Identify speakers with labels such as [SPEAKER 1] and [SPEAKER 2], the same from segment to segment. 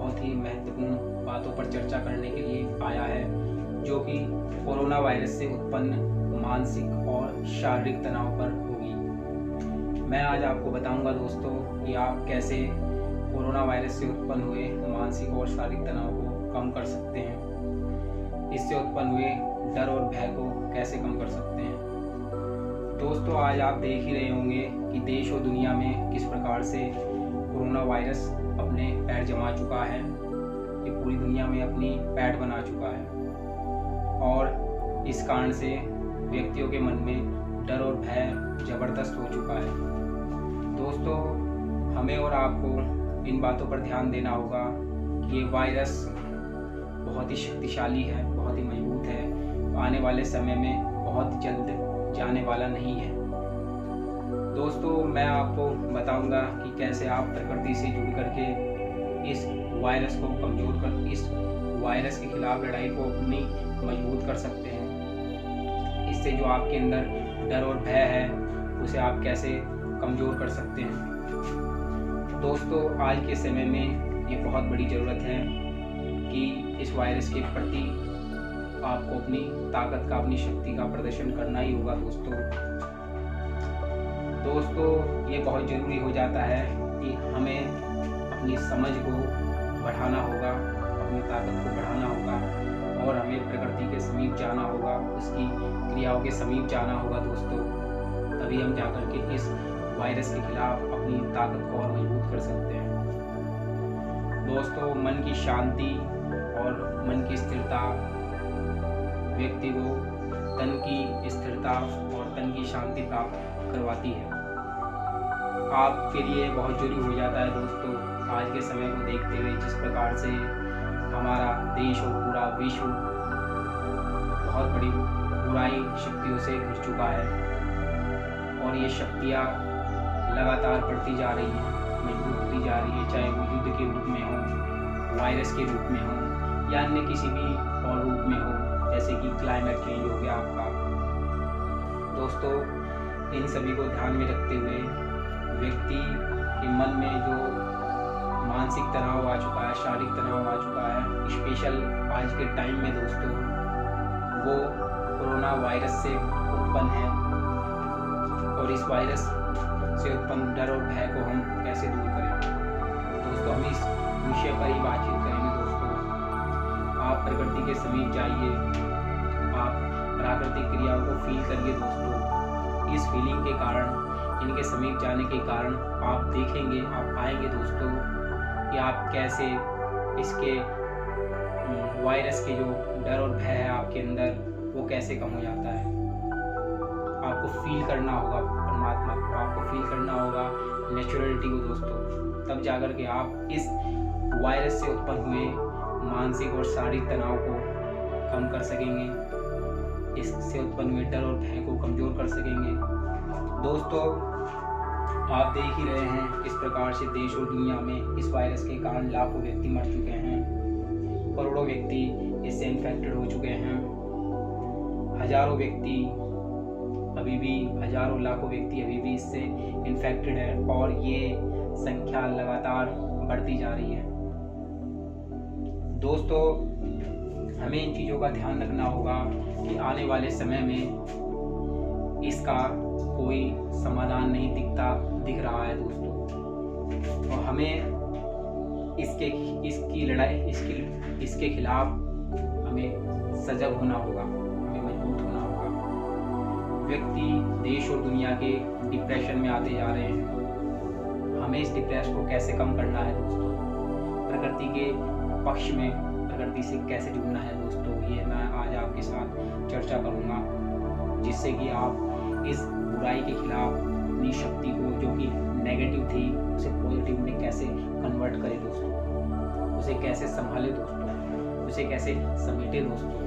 [SPEAKER 1] बहुत ही महत्वपूर्ण बातों पर चर्चा करने के लिए आया है, जो कि कोरोना वायरस से उत्पन्न मानसिक और शारीरिक तनाव पर होगी। मैं आज आपको बताऊंगा दोस्तों कि आप कैसे कोरोना वायरस से उत्पन्न हुए मानसिक और शारीरिक तनाव को कम कर सकते हैं। इससे उत्पन्न हुए डर और भय को कैसे कम कर सकते हैं। दोस्तों, आज आप देख ही रहे होंगे कि देश और दुनिया में किस प्रकार से कोरोना वायरस अपने पैर जमा चुका है। ये पूरी दुनिया में अपनी पैठ बना चुका है और इस कारण से व्यक्तियों के मन में डर और भय ज़बरदस्त हो चुका है। दोस्तों, हमें और आपको इन बातों पर ध्यान देना होगा कि ये वायरस बहुत ही शक्तिशाली है, बहुत ही मजबूत है, आने वाले समय में बहुत जल्द जाने वाला नहीं है। दोस्तों, मैं आपको बताऊंगा कि कैसे आप प्रकृति से जुड़ करके इस वायरस को कमज़ोर कर इस वायरस के खिलाफ लड़ाई को अपनी मजबूत कर सकते हैं। इससे जो आपके अंदर डर और भय है उसे आप कैसे कमज़ोर कर सकते हैं। दोस्तों, आज के समय में ये बहुत बड़ी ज़रूरत है कि इस वायरस के प्रति आपको अपनी ताकत का, अपनी शक्ति का प्रदर्शन करना ही होगा। दोस्तों, ये बहुत ज़रूरी हो जाता है कि हमें अपनी समझ को बढ़ाना होगा, अपनी ताकत को बढ़ाना होगा और हमें प्रकृति के समीप जाना होगा, उसकी क्रियाओं के समीप जाना होगा। दोस्तों, तभी हम जाकर के इस वायरस के खिलाफ अपनी ताकत को और मजबूत कर सकते हैं। दोस्तों, मन की शांति और मन की स्थिरता व्यक्ति को तन की स्थिरता और तन की शांति प्राप्त करवाती है। आपके लिए बहुत जरूरी हो जाता है दोस्तों, आज के समय को देखते हुए जिस प्रकार से हमारा देश और पूरा विश्व बहुत बड़ी बुराई शक्तियों से घिर चुका है और ये शक्तियाँ लगातार बढ़ती जा रही हैं, मजबूत होती जा रही है, चाहे वो युद्ध के रूप में हो, वायरस के रूप में हो या अन्य किसी भी और रूप में हो, जैसे कि क्लाइमेट चेंज हो गया आपका। दोस्तों, इन सभी को ध्यान में रखते हुए व्यक्ति के मन में जो मानसिक तनाव आ चुका है, शारीरिक तनाव आ चुका है, स्पेशल आज के टाइम में दोस्तों, वो कोरोना वायरस से उत्पन्न है और इस वायरस से उत्पन्न डर और भय को हम कैसे दूर करें। दोस्तों, हम इस विषय पर ही बातचीत करेंगे। दोस्तों, आप प्रकृति के समीप जाइए, आप प्राकृतिक क्रियाओं को फील करिए। दोस्तों, इस फीलिंग के कारण, इनके समीप जाने के कारण आप देखेंगे, आप पाएंगे दोस्तों कि आप कैसे इसके वायरस के जो डर और भय है आपके अंदर, वो कैसे कम हो जाता है। आपको फील करना होगा परमात्मा को, आपको फील करना होगा नेचुरलिटी को दोस्तों, तब जाकर के आप इस वायरस से उत्पन्न हुए मानसिक और शारीरिक तनाव को कम कर सकेंगे, इससे उत्पन्न हुए डर और भय को कमज़ोर कर सकेंगे। दोस्तों, आप देख ही रहे हैं किस प्रकार से देश और दुनिया में इस वायरस के कारण लाखों व्यक्ति मर चुके हैं, करोड़ों व्यक्ति इससे इन्फेक्टेड हो चुके हैं, हजारों व्यक्ति अभी भी, हजारों लाखों व्यक्ति अभी भी इससे इन्फेक्टेड है और ये संख्या लगातार बढ़ती जा रही है। दोस्तों, हमें इन चीज़ों का ध्यान रखना होगा कि आने वाले समय में इसका कोई समाधान नहीं दिख रहा है दोस्तों, और हमें इसकी लड़ाई, इसके खिलाफ हमें सजग होना होगा, हमें मजबूत होना होगा। व्यक्ति देश और दुनिया के डिप्रेशन में आते जा रहे हैं। हमें इस डिप्रेशन को कैसे कम करना है दोस्तों, प्रकृति के पक्ष में, प्रकृति से कैसे जुड़ना है दोस्तों, ये मैं आज आपके साथ चर्चा करूँगा, जिससे कि आप इस बुराई के खिलाफ अपनी शक्ति को, जो कि नेगेटिव थी, उसे पॉजिटिव में कैसे कन्वर्ट करें दोस्तों, उसे कैसे संभालें दोस्तों, उसे कैसे समेटे दोस्तों।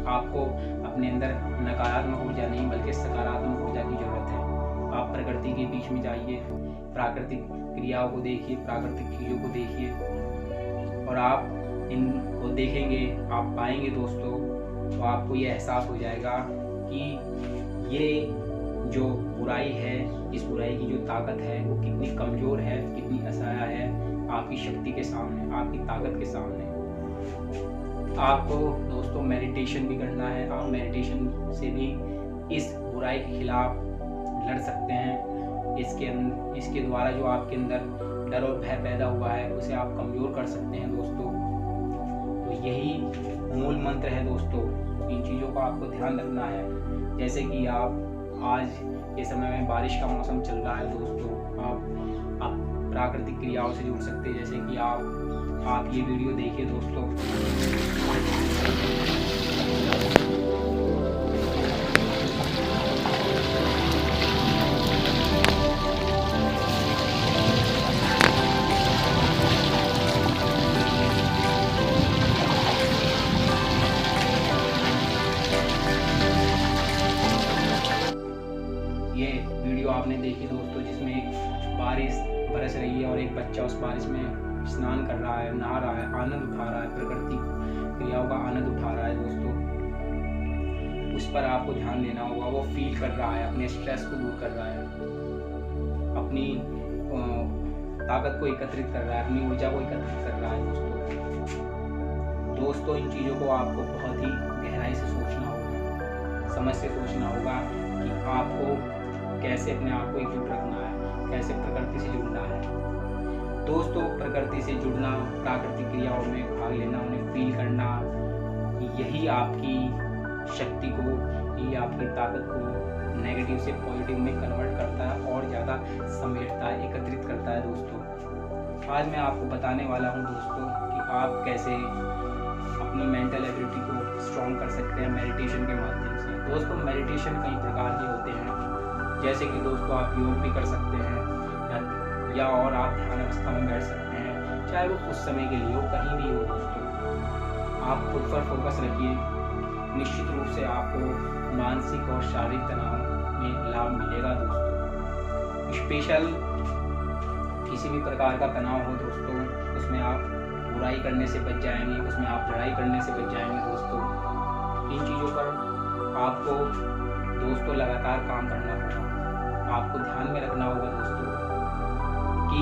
[SPEAKER 1] आपको अपने अंदर नकारात्मक ऊर्जा नहीं बल्कि सकारात्मक ऊर्जा की जरूरत है। आप प्रकृति के बीच में जाइए, प्राकृतिक क्रियाओं को देखिए, प्राकृतिक चीज़ों को देखिए और आप इनको देखेंगे, आप पाएंगे दोस्तों, तो आपको ये एहसास हो जाएगा कि ये जो बुराई है, इस बुराई की जो ताकत है वो कितनी कमज़ोर है, कितनी असहाय है, आपकी शक्ति के सामने, आपकी ताकत के सामने। आपको दोस्तों मेडिटेशन भी करना है। आप मेडिटेशन से भी इस बुराई के खिलाफ लड़ सकते हैं। इसके द्वारा जो आपके अंदर डर और भय पैदा हुआ है उसे आप कमज़ोर कर सकते हैं दोस्तों। तो यही मूल मंत्र है दोस्तों। इन चीज़ों का आपको ध्यान रखना है। जैसे कि आप आज के समय में बारिश का मौसम चल रहा है दोस्तों, आप प्राकृतिक क्रियाओं से जुड़ सकते हैं। जैसे कि आप ये वीडियो देखिए दोस्तों। ये वीडियो आपने देखी दोस्तों, जिसमें एक बारिश बरस रही है और एक बच्चा उस बारिश में स्नान कर रहा है, नहा रहा है, आनंद उठा रहा है, प्रकृति क्रियाओं का आनंद उठा रहा है दोस्तों। उस पर आपको ध्यान देना होगा। वो फील कर रहा है, अपने स्ट्रेस को दूर कर रहा है, अपनी ताकत को एकत्रित कर रहा है, अपनी ऊर्जा को एकत्रित कर रहा है दोस्तों। इन चीज़ों को आपको बहुत ही गहराई से सोचना होगा, समझ से सोचना होगा कि आपको कैसे अपने आप को एकजुट रखना है, कैसे प्रकृति से जुड़ना है दोस्तों। प्रकृति से जुड़ना, प्राकृतिक क्रियाओं में भाग लेना, उन्हें फील करना, यही आपकी शक्ति को, यही आपकी ताकत को नेगेटिव से पॉजिटिव में कन्वर्ट करता है और ज़्यादा समेटता है, एकत्रित करता है दोस्तों। आज मैं आपको बताने वाला हूँ दोस्तों कि आप कैसे अपनी मेंटल एबिलिटी को स्ट्रॉन्ग कर सकते हैं मेडिटेशन के माध्यम से। दोस्तों मेडिटेशन कई प्रकार के होते हैं। जैसे कि दोस्तों आप योग भी कर सकते हैं या और आप ध्यान अवस्था में बैठ सकते हैं, चाहे वो कुछ समय के लिए हो, कहीं भी हो दोस्तों। आप खुद पर फोकस रखिए। निश्चित रूप से आपको मानसिक और शारीरिक तनाव में लाभ मिलेगा दोस्तों। स्पेशल किसी भी प्रकार का तनाव हो दोस्तों, उसमें आप बुराई करने से बच जाएंगे, उसमें आप लड़ाई करने से बच जाएंगे दोस्तों। इन चीज़ों पर आपको दोस्तों लगातार काम करना होगा। आपको ध्यान में रखना होगा दोस्तों कि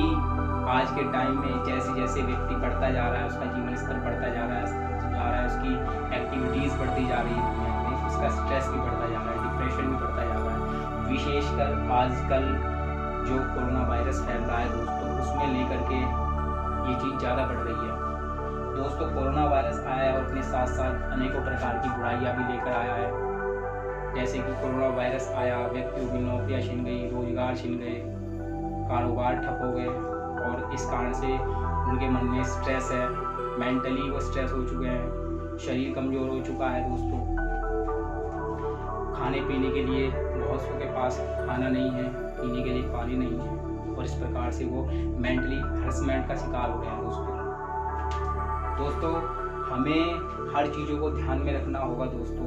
[SPEAKER 1] आज के टाइम में जैसे जैसे व्यक्ति बढ़ता जा रहा है, उसका जीवन स्तर बढ़ता जा रहा है, उसकी एक्टिविटीज़ बढ़ती जा रही है, उसका स्ट्रेस भी बढ़ता जा रहा है, डिप्रेशन भी बढ़ता जा रहा है। विशेषकर आजकल जो कोरोना वायरस फैल रहा है दोस्तों, उसमें लेकर के ये चीज़ ज़्यादा बढ़ रही है दोस्तों। कोरोना वायरस आया है और अपने साथ साथ अनेकों प्रकार की बुराइयाँ भी लेकर आया है। जैसे कि कोरोना वायरस आया, व्यक्तियों की नौकरियाँ छिन गई, रोजगार छिन गए, कारोबार ठप हो गए और इस कारण से उनके मन में स्ट्रेस है, मेंटली वो स्ट्रेस हो चुके हैं, शरीर कमज़ोर हो चुका है दोस्तों। खाने पीने के लिए बहुत सौ के पास खाना नहीं है, पीने के लिए पानी नहीं है और इस प्रकार से वो मेंटली हरसमेंट का शिकार हो रहे हैं दोस्तों। हमें हर चीज़ों को ध्यान में रखना होगा दोस्तों,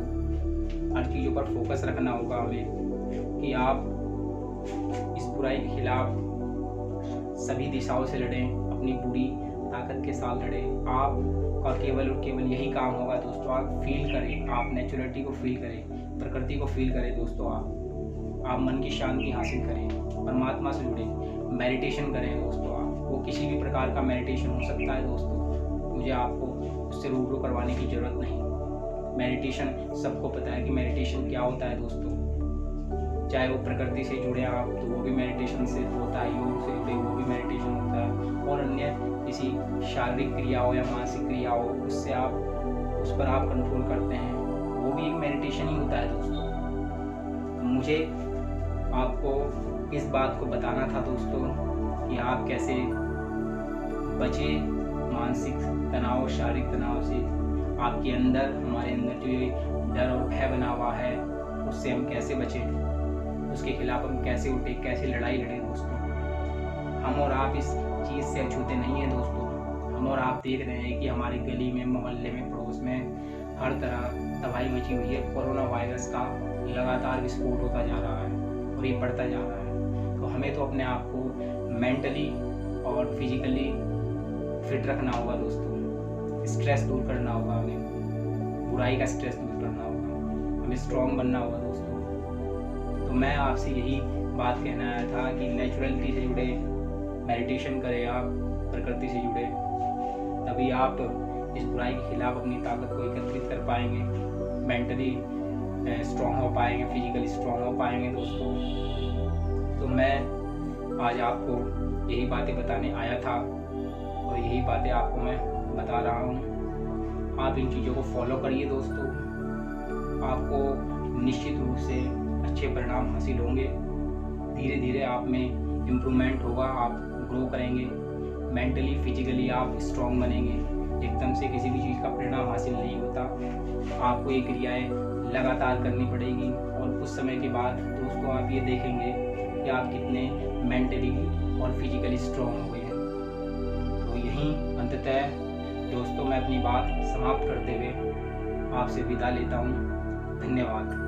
[SPEAKER 1] हर चीज़ों पर फोकस रखना होगा हमें कि आप इस बुराई के खिलाफ सभी दिशाओं से लड़ें, अपनी पूरी ताकत के साथ लड़ें। आपका केवल और केवल यही काम होगा दोस्तों। आप फील करें, आप नेचुरलिटी को फील करें, प्रकृति को फील करें दोस्तों। आप मन की शांति हासिल करें, परमात्मा से जुड़ें, मेडिटेशन करें दोस्तों। आप वो किसी भी प्रकार का मेडिटेशन हो सकता है दोस्तों, मुझे आपको उससे रूबरू करवाने की ज़रूरत नहीं। मेडिटेशन सबको पता है कि मेडिटेशन क्या होता है दोस्तों। चाहे वो प्रकृति से जुड़े आप तो वो भी मेडिटेशन से होता है, योग से जुड़े वो भी मेडिटेशन होता है, और अन्य किसी शारीरिक क्रिया हो या मानसिक क्रिया हो उससे आप उस पर आप कंट्रोल करते हैं, वो भी एक मेडिटेशन ही होता है दोस्तों। मुझे आपको इस बात को बताना था दोस्तों कि आप कैसे बचे मानसिक तनाव और शारीरिक तनाव से। आपके अंदर, हमारे अंदर जो ये डर और भय बना हुआ है उससे हम कैसे बचें, उसके खिलाफ हम कैसे उठे, कैसे लड़ाई लड़ें दोस्तों। हम और आप इस चीज़ से अछूते नहीं हैं दोस्तों। हम और आप देख रहे हैं कि हमारी गली में, मोहल्ले में, पड़ोस में हर तरह तबाही मची हुई है। कोरोना वायरस का लगातार विस्फोट होता जा रहा है और ये बढ़ता जा रहा है। तो हमें तो अपने आप को मेंटली और फिजिकली फिट रखना होगा दोस्तों। स्ट्रेस दूर करना होगा हमें, बुराई का स्ट्रेस दूर करना होगा, हमें स्ट्रॉन्ग बनना होगा दोस्तों। तो मैं आपसे यही बात कहना आया था कि नेचुरलिटी से जुड़े मेडिटेशन करें आप, प्रकृति से जुड़े, तभी आप इस बुराई के खिलाफ अपनी ताकत को एकत्रित कर पाएंगे, मेंटली स्ट्रॉन्ग हो पाएंगे, फिजिकली स्ट्रॉन्ग हो पाएंगे दोस्तों। तो मैं आज आपको यही बातें बताने आया था और यही बातें आपको मैं बता रहा हूँ। आप इन चीज़ों को फॉलो करिए दोस्तों, आपको निश्चित रूप से अच्छे परिणाम हासिल होंगे। धीरे धीरे आप में इम्प्रूवमेंट होगा, आप ग्रो करेंगे, मेंटली फिजिकली आप स्ट्रॉन्ग बनेंगे। एकदम से किसी भी चीज़ का परिणाम हासिल नहीं होता, आपको ये क्रियाएं लगातार करनी पड़ेगी और कुछ समय के बाद दोस्तों आप ये देखेंगे कि आप कितने मेंटली और फिजिकली स्ट्रॉन्ग हो गए हैं। तो यहीं अंततः दोस्तों मैं अपनी बात समाप्त करते हुए आपसे विदा लेता हूँ। धन्यवाद।